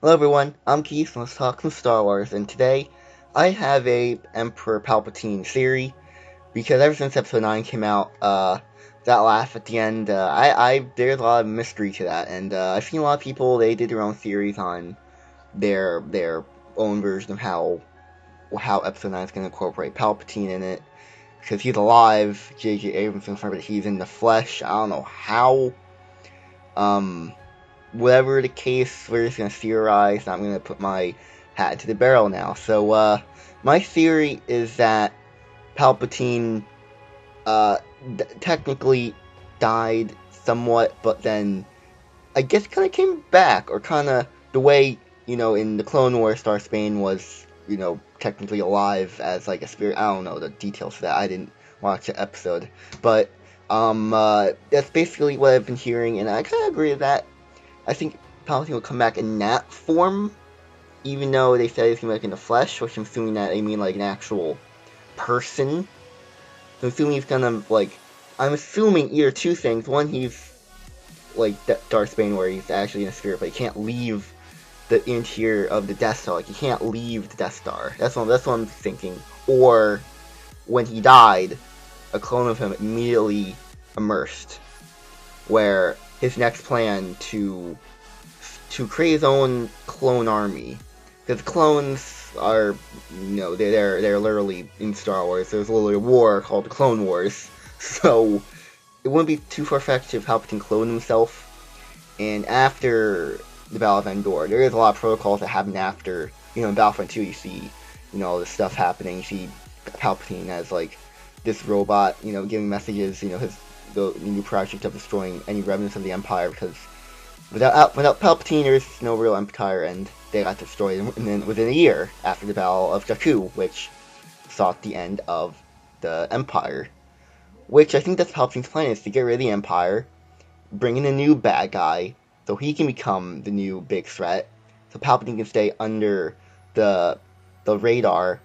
Hello everyone, I'm Keith and let's talk some Star Wars, and today I have a Emperor Palpatine theory, because ever since Episode 9 came out, that laugh at the end, there's a lot of mystery to that, and I've seen a lot of people, they did their own theories on their own version of how Episode 9 is going to incorporate Palpatine in it, because he's alive. J.J. Abrams confirmed that he's in the flesh. I don't know how, whatever the case, we're just going to theorize. I'm going to put my hat into the barrel now. So, my theory is that Palpatine, technically died somewhat, but then, I guess kind of came back, or kind of the way, in the Clone Wars, Star Spain was, technically alive as, like, a spirit. I don't know the details of that. I didn't watch the episode. But, that's basically what I've been hearing, and I kind of agree with that. I think Palpatine will come back in that form, even though they said he's going to be like in the flesh, which I'm assuming that they mean like an actual person. So I'm assuming he's gonna, like, I'm assuming either two things. One, he's like Darth Bane, where he's actually in a spirit, but he can't leave the interior of the Death Star. Like, he can't leave the Death Star. That's what I'm thinking. Or, when he died, a clone of him immediately immersed, where his next plan to create his own clone army, because clones are, they're literally in Star Wars. There's literally a war called the Clone Wars, so it wouldn't be too far-fetched if Palpatine cloned himself. And after the Battle of Endor, there is a lot of protocols that happen after. In Battlefront 2, you see, all this stuff happening. You see Palpatine as like this robot, giving messages. The new project of destroying any remnants of the Empire, because without Palpatine, there's no real Empire, and they got destroyed within a year after the Battle of Jakku, which saw the end of the Empire. Which I think that's Palpatine's plan, is to get rid of the Empire, bring in a new bad guy, so he can become the new big threat, so Palpatine can stay under the radar,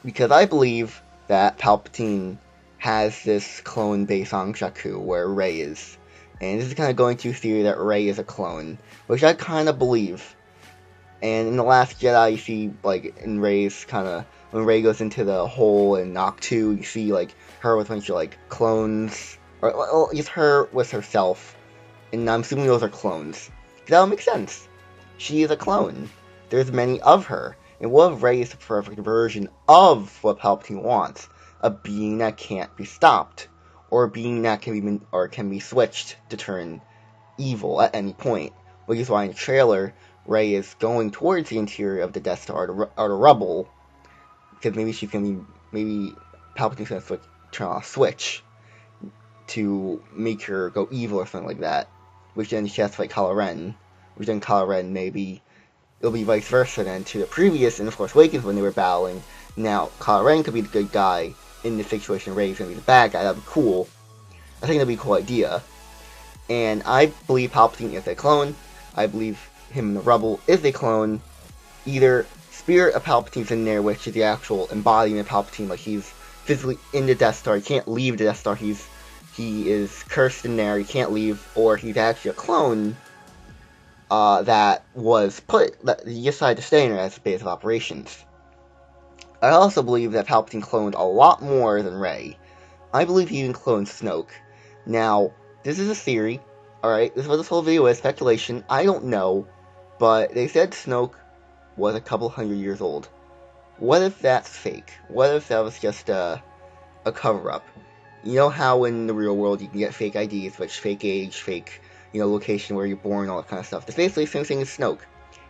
because I believe that Palpatine has this clone base on Jakku, where Rey is. And this is kind of going to theory that Rey is a clone, which I kind of believe. And in The Last Jedi, you see, like, in Rey's kind of, when Rey goes into the hole in Noctu, you see, like, her with a bunch of, like, clones, or just her with herself, and I'm assuming those are clones. That would make sense. She is a clone. There's many of her. And what if Rey is the perfect version of what Palpatine wants? A being that can't be stopped, or a being that can be switched to turn evil at any point. Which is why in the trailer, Rey is going towards the interior of the Death Star, or the rubble, because maybe Palpatine's gonna turn on a switch to make her go evil or something like that. Which then she has to fight Kylo Ren. Which then Kylo Ren, maybe it'll be vice versa then to the previous, and of course Awakens when they were battling. Now Kylo Ren could be the good guy in this situation. Rey's gonna be the bad guy. That'd be cool. I think that'd be a cool idea. And I believe Palpatine is a clone. I believe him in the rubble is a clone. Either Spirit of Palpatine's in there, which is the actual embodiment of Palpatine, like he's physically in the Death Star. He can't leave the Death Star. He is cursed in there. He can't leave. Or he's actually a clone that he decided to stay in there as a base of operations. I also believe that Palpatine cloned a lot more than Rey. I believe he even cloned Snoke. Now, this is a theory, alright? This is what this whole video is, speculation. I don't know, but they said Snoke was a couple hundred years old. What if that's fake? What if that was just a cover-up? You know how in the real world you can get fake IDs, which fake age, fake, location where you're born, all that kind of stuff. It's basically the same thing as Snoke.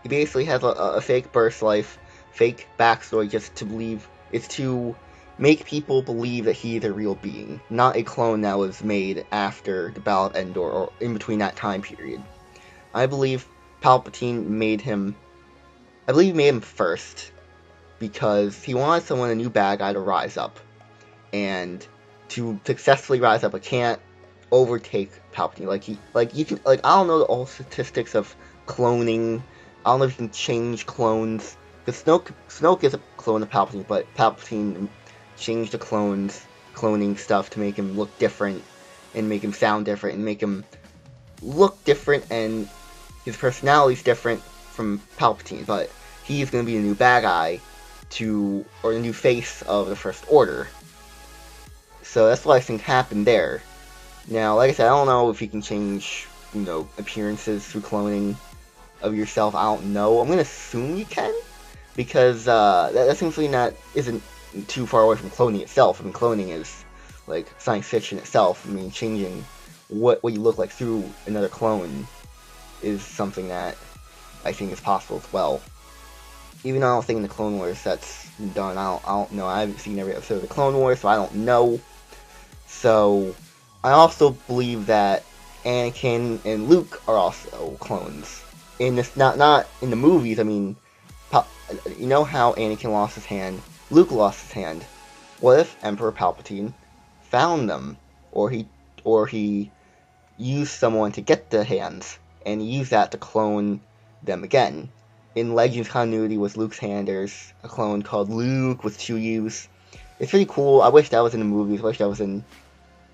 He basically has a fake birth life, fake backstory, just to believe, it's to make people believe that he is a real being, not a clone that was made after the Battle of Endor, or in between that time period. I believe Palpatine made him first, because he wanted a new bad guy to rise up, and to successfully rise up, I can't overtake Palpatine. I don't know all statistics of cloning. I don't know if you can change clones. Because Snoke is a clone of Palpatine, but Palpatine changed the cloning stuff to make him look different, and make him sound different, and make him look different, and his personality's different, from Palpatine, but he's going to be the new bad guy or the new face of the First Order. So that's what I think happened there. Now, like I said, I don't know if you can change, appearances through cloning of yourself. I don't know. I'm going to assume you can, because that simply isn't too far away from cloning itself. I mean, cloning is like science fiction itself. I mean, changing what you look like through another clone is something that I think is possible as well. Even though I don't think in the Clone Wars that's done. I don't know. I haven't seen every episode of the Clone Wars, so I don't know. So I also believe that Anakin and Luke are also clones. In this, not in the movies. I mean, you know how Anakin lost his hand, Luke lost his hand. What if Emperor Palpatine found them, or he used someone to get the hands and used that to clone them again? In Legends continuity with Luke's hand, there's a clone called Luke with 2 U's. It's pretty cool. I wish that was in the movies. I wish that was in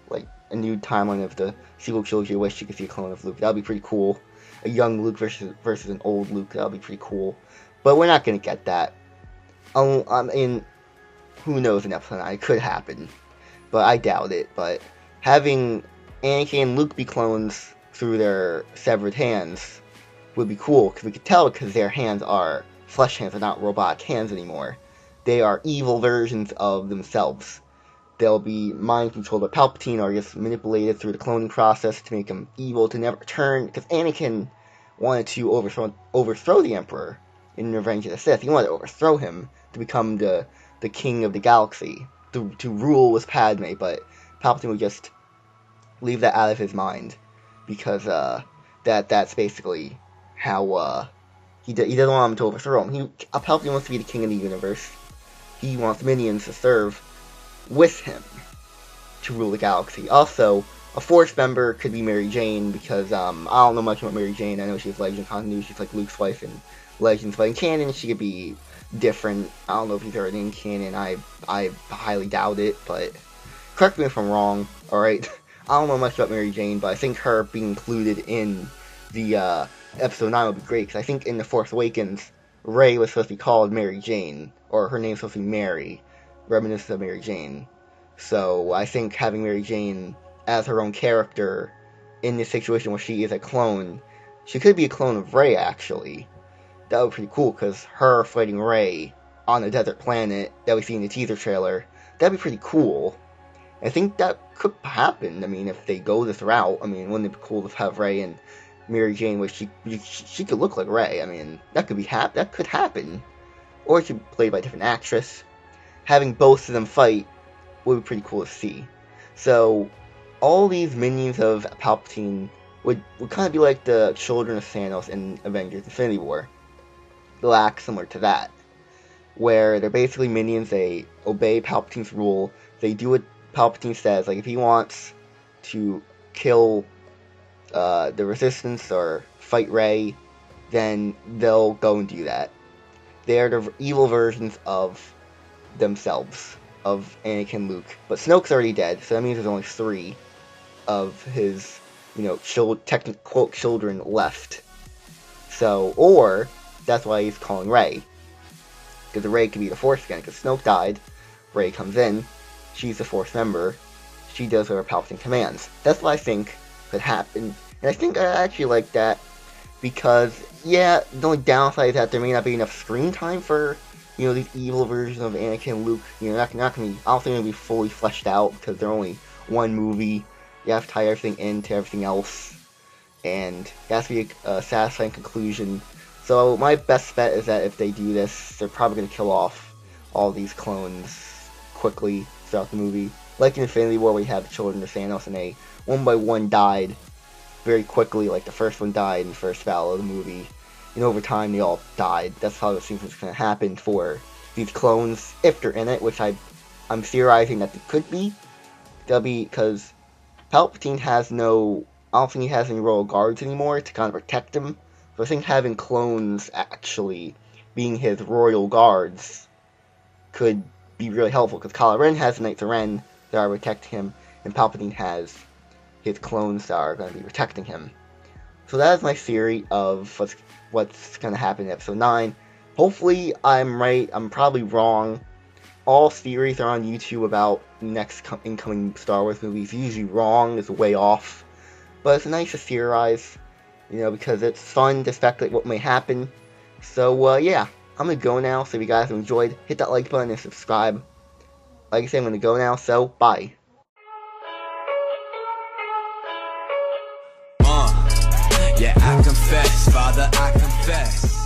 like a new timeline of the sequel trilogy. I wish you could see a clone of Luke. That would be pretty cool. A young Luke versus an old Luke. That would be pretty cool. But we're not gonna get that. I mean, who knows in episode 9? It could happen, but I doubt it. But having Anakin and Luke be clones through their severed hands would be cool, because we could tell because their hands are flesh hands, they're not robotic hands anymore. They are evil versions of themselves. They'll be mind controlled by Palpatine, or just manipulated through the cloning process to make them evil, to never return, because Anakin wanted to overthrow the Emperor in Revenge of the Sith. He wanted to overthrow him to become the king of the galaxy, to rule with Padme, but Palpatine would just leave that out of his mind, because that's basically how he doesn't want him to overthrow him. Palpatine wants to be the king of the universe. He wants minions to serve with him to rule the galaxy. Also, a Force member could be Mary Jane, because I don't know much about Mary Jane. I know she's Legend continuity. She's like Luke's wife in Legends, but in canon she could be different. I don't know if he's already in canon. I highly doubt it, but correct me if I'm wrong. All right. I don't know much about Mary Jane, but I think her being included in the episode 9 would be great, because I think in The Force Awakens, Rey was supposed to be called Mary Jane, or her name's supposed to be Mary, reminiscent of Mary Jane. So I think having Mary Jane as her own character in this situation where she is a clone, she could be a clone of Rey, actually. That would be pretty cool, because her fighting Rey on a desert planet that we see in the teaser trailer, that'd be pretty cool. I think that could happen. I mean, if they go this route, I mean, wouldn't it be cool to have Rey and Mary Jane, where she could look like Rey? I mean, that could happen. Or she could be played by a different actress. Having both of them fight would be pretty cool to see. So, all these minions of Palpatine would kind of be like the children of Thanos in Avengers Infinity War. They'll act similar to that, where they're basically minions. They obey Palpatine's rule. They do what Palpatine says. Like, if he wants to kill the Resistance or fight Rey, then they'll go and do that. They're the evil versions of themselves, of Anakin and Luke. But Snoke's already dead, so that means there's only 3 of his, technical quote children left. So, or that's why he's calling Rey, because Rey could be the Force again. Because Snoke died, Rey comes in, she's a Force member, she does whatever Palpatine commands. That's what I think could happen, and I think I actually like that, because yeah, the only downside is that there may not be enough screen time for these evil versions of Anakin and Luke. Not gonna be. I don't think they're gonna be fully fleshed out, because they're only one movie. You have to tie everything into everything else, and it has to be a satisfying conclusion. So my best bet is that if they do this, they're probably gonna kill off all these clones quickly throughout the movie. Like in Infinity War, we had the children of Thanos, and they one by one died very quickly. Like the first one died in the first battle of the movie, and over time they all died. That's how it seems it's going to happen for these clones, if they're in it, which I'm theorizing that they could be. They'll be, because Palpatine has no, I don't think he has any royal guards anymore to kind of protect him. So I think having clones actually being his royal guards could be really helpful, because Kylo Ren has the Knights of Ren that are protecting him, and Palpatine has his clones that are going to be protecting him. So that is my theory of what's gonna happen in episode 9. Hopefully I'm right. I'm probably wrong. All theories are on YouTube about next incoming Star Wars movies. Usually wrong, is way off. But it's nice to theorize, because it's fun to speculate what may happen. So, yeah, I'm going to go now. So if you guys have enjoyed, hit that like button and subscribe. Like I said, I'm going to go now, so bye. Yeah, I confess, Father, I confess.